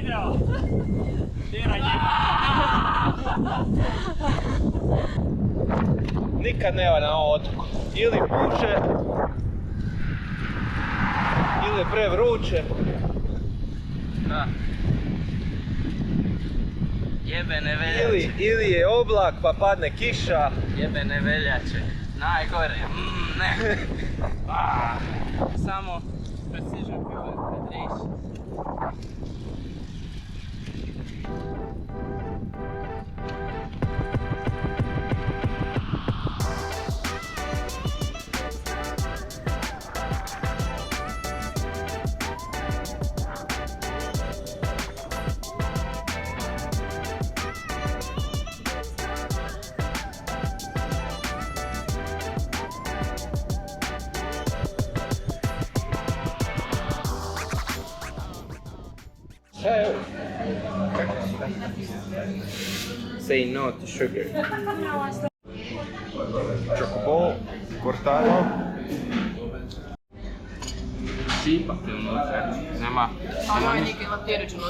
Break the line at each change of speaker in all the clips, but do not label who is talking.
video! Diranje!
Nikad nema na ovom otoku. Ili puše, ili je prevruće.
Da. Jebene veljače.
Ili je oblak pa padne kiša.
Jebene veljače. Najgore. Ne. Samo precision hydration. Say no to sugar.
Čokobol, cortado.
Šipak je unutra. Nema.
Samo je neki latiričan.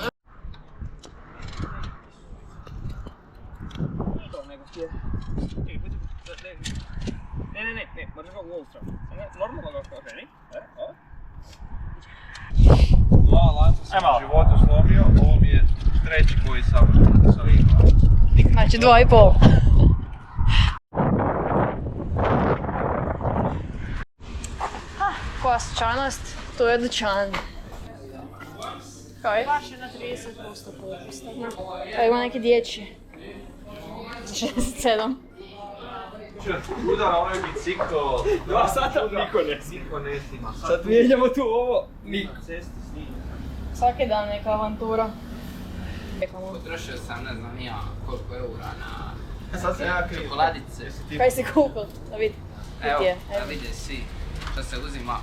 Ne, moraš ga u ovu stranu. Normalno ga kao ženi.
Dva lanca sam u životu slomio, ovo mi je treći koji sam imao.
Znači 2,5. Koja slučajnost, to je dućan. Kaj? Baš je na 30% popusta. A ima neki dječji. 67.
Udara onaj bicikl.
2 sata niko ne
snima.
Sad mijenjamo tu ovo. Niko.
Svaki dan neka avantura.
Potrošio sam ne znam ja koliko eura na
Sad sam ja kriv.
čokoladice.
Kaj si kupil? Da vidi.
Evo, da vide svi što se uzima.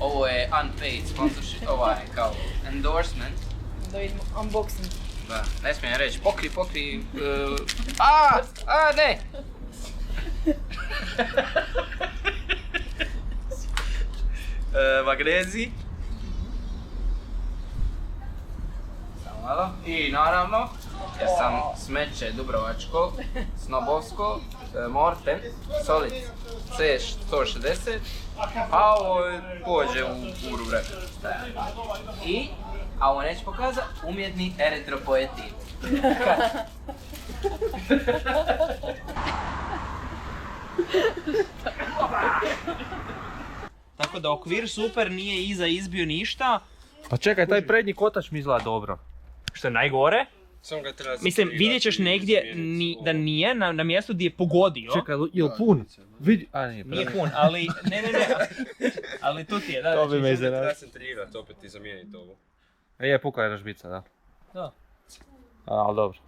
Ovo je unpaid sponsorship, kao endorsement.
Da vidimo unboxing.
Da, ne smijem reći, pokri, ne! Magnezij. Samo malo. I naravno, jer sam smeće dubrovačko, snobovsko, Morten, Solid C160, a ovo pođe u uru vremena. A ovo neću pokazat, umjetni eritropoetin.
Tako da okvir super, nije iza izbio ništa.
Pa čekaj, taj prednji kotač mi izgleda dobro.
Što je najgore. Mislim, vidjet ćeš negdje da nije na mjestu gdje je pogodio.
Čekaj, je li pun?
Nije pun, ali ne. Ali tu ti je, da.
To bi me iznenadio.
Treba centrirati opet i zamijeniti ovo.
Je, puka je ražbica, da.
Da.
Ali dobro.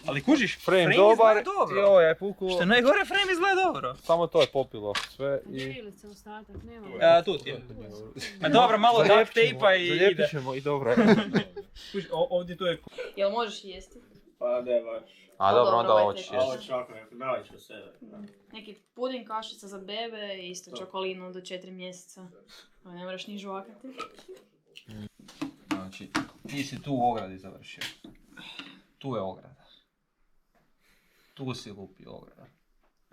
Ali kužiš,
Frame dobar,
izgleda dobro.
i ovo je puku.
Što je najgore, frame izgleda dobro.
Samo to je popilo sve i...
Žilice, ostatak, nema.
Tu ti je. Ma dobro, malo duct tape-a i ide.
Zalijepit ćemo i dobro je.
Kužiš, ovdje to je...
Jel možeš jesti?
Pa ne baš.
A dobro, onda ovo ćeš
Ovo
jesti.
čako, navić ću sebe.
Neki puding, kašica za bebe i isto čokolinu do 4 mjeseca. Ne moraš ni žvakati.
Znači, ti si tu u ogradi završio. Tu je ograda. Tu si lupio ograda.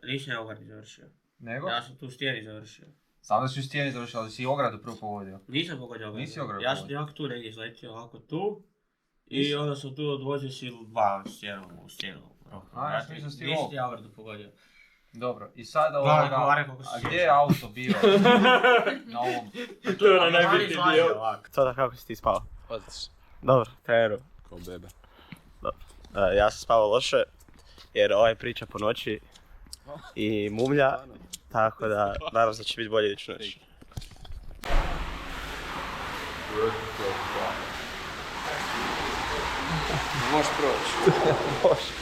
Nisam ja ogradi završio.
Nego?
Ja sam tu u stijeni završio.
Sam da si u stijeni završio, ali si ogradu prvo pogodio.
Nisam pogodio ogradu.
Nisi ogradu
Ja sam
pogodio.
jako tu negdje izletio, ovako tu. I onda sam tu odvozio si van u stijenu.
A, ja sam mislio si
Nisi ja ogradu pogodio.
Dobro, i sada
Gledaj,
ovoga,
koliko si
a
sjećao.
gdje je auto bio na ovom?
To je onaj najbitniji dio.
Sada kako si ti spao?
Odlično.
Dobro, treneru.
Ko bebe.
Ja sam spavao loše, jer ovaj priča po noći i mumlja, tako da nadam se da će biti bolje iduću noć.
Možeš proći.
Može.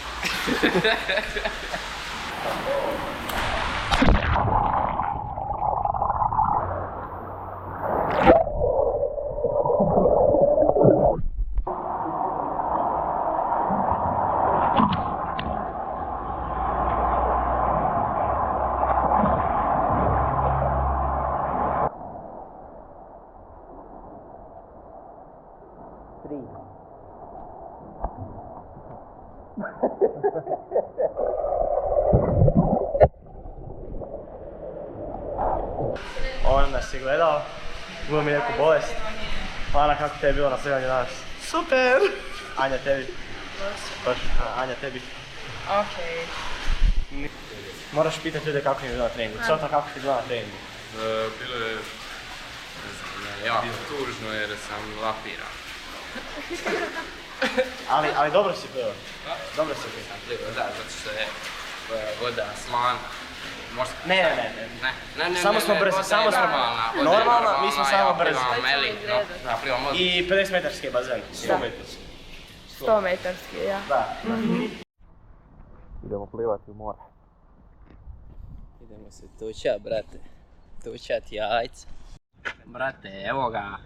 On nas je gledao, imao mi neku bolest. Ana, kako te je bilo na slivanju danas? Super! Anja, tebi? Anja, tebi?
Okej.
Moraš pitati ljude kako im je bilo na treningu. Cota, kako ti je bilo na treningu?
Bilo je, ne znam, jako tužno jer sam lapiran.
Ali dobro si plivao. Dobro si plivao.
Da, zato što je voda slana.
Ne. Samo smo brzi,
samo smo
normalna, mi smo samo brzi. I 50 metarski bazen. 100 metarski.
100 metarski, ja.
Da.
Idemo plivati u more.
Idemo se tučat, brate. Tučat jajca. Brate, evo ga,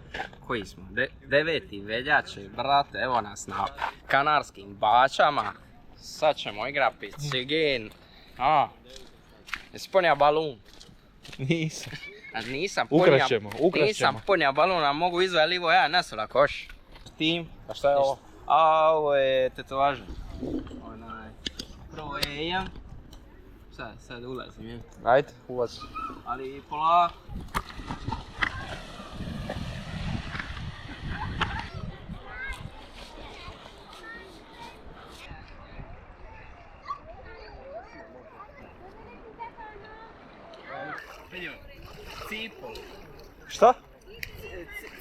koji smo? 9. veljače, brate, evo nas na Kanarskim Bačama. Sad ćemo igrat picigen. Jesi ponija balun?
Nisam.
Nisam
Ukraćemo.
Nisam ponija balun, a mogu izvaj livo ja nasula koš. Tim.
A šta je ovo?
Ovo je tetovaža. Prvo je jedan. Sad ulazim, je.
Ajde, ulazi.
Ali polako. Cipol.
Šta?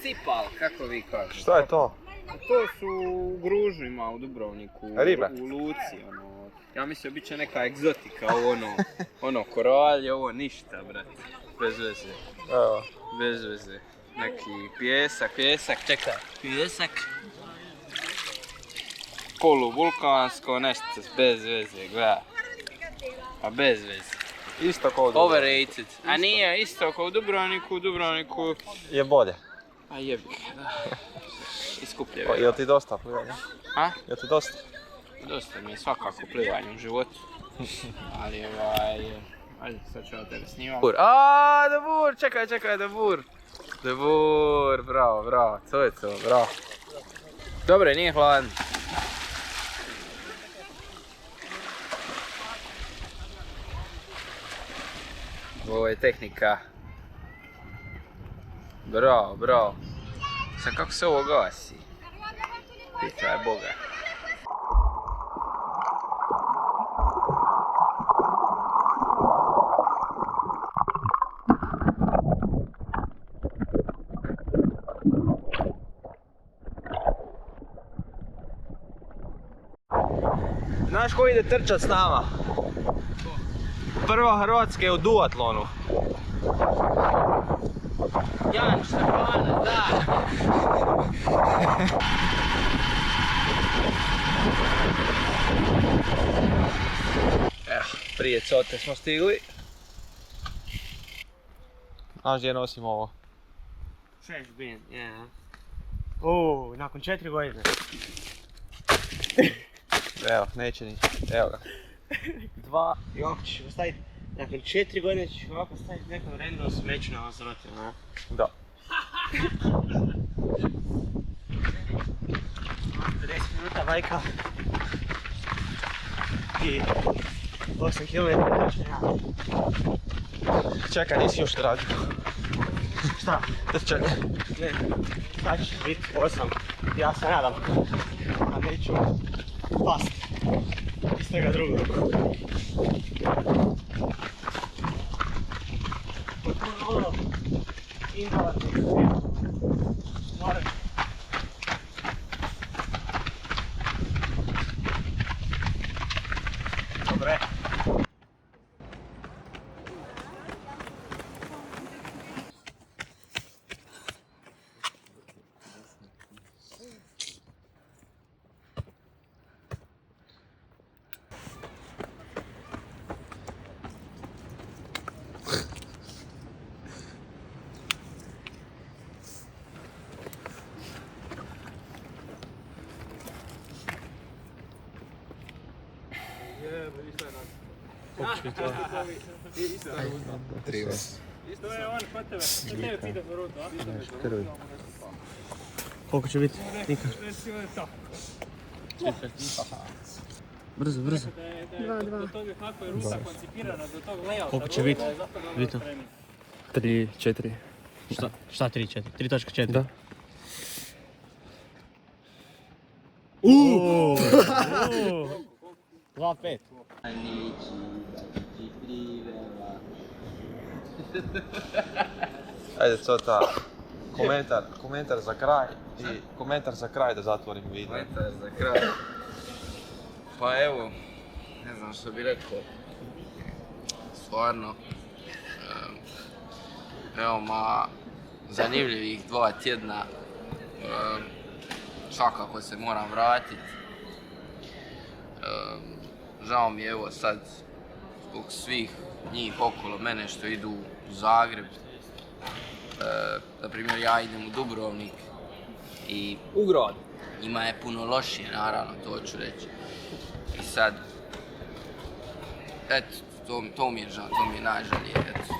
Cipal, kako vi kažete?
Šta je to?
To su u Gružima u Dubrovniku,
Ribe?
u luci, ja mislim bit će neka egzotika, ono koralje, ovo ništa, brate, bez veze.
Evo.
Bez veze, neki pjesak, čekaj, pjesak. Poluvulkansko, nešto bez veze, gledaj. A bez veze.
Isto kao u Dubrovniku.
Overrated, a nije isto kao u Dubrovniku
je bolje.
a jebi, da. Iskuplje.
Pa, jel ti dosta plivanja?
A?
Jel ti dosta?
Dosta mi je svakako plivanje u životu. Ali ajde, sad ću ja tebe snimam. Dabur, čekaj, Dabur. Dabur, bravo, to je to, bravo. Dobre, nije hladan. Ovo je tehnika. Bravo. Sad kako se ovo gasi? Pitaj Boga.
Znaš ko ide trčat s nama? Prva Hrvatska je u duatlonu.
Jan Štefana, da!
Evo, prije cote smo stigli. Znaš gdje nosim ovo?
Trash bin, ja.
Nakon 4 godine.
Evo, neće ništa. Evo ga.
2, i ovako ćeš ostaviti, nakon 4 godine ćeš ovako staviti nekom random smeću na vas rote, ne?
Da.
50 minuta bajka i 8 km trčanja.
Čekaj, nisi još tražio.
Šta?
Trčanje.
Ne, sad će biti 8, ja se nadam, a neću past iz svega drugog. Potpuno inovativno. Moram. Dobre. Koliko će biti? Nikad. Brzo.
2-2.
Koliko će biti? Vito.
3-4.
Šta 3-4? 3.4?
Da.
2-5.
Ajde, Cota, komentar za kraj i komentar za kraj da zatvorim video.
Komentar za kraj. Pa evo, ne znam što bi rekao. Stvarno, veoma zanimljivih 2 tjedna. Svakako se moram vratiti. Žao mi je evo sad zbog svih njih okolo mene što idu u Zagreb. Na primjer ja idem u Dubrovnik i
U grad.
njima je puno lošije, naravno, to ću reći. I sad, eto, to mi je žao, to mi je najžalije, eto.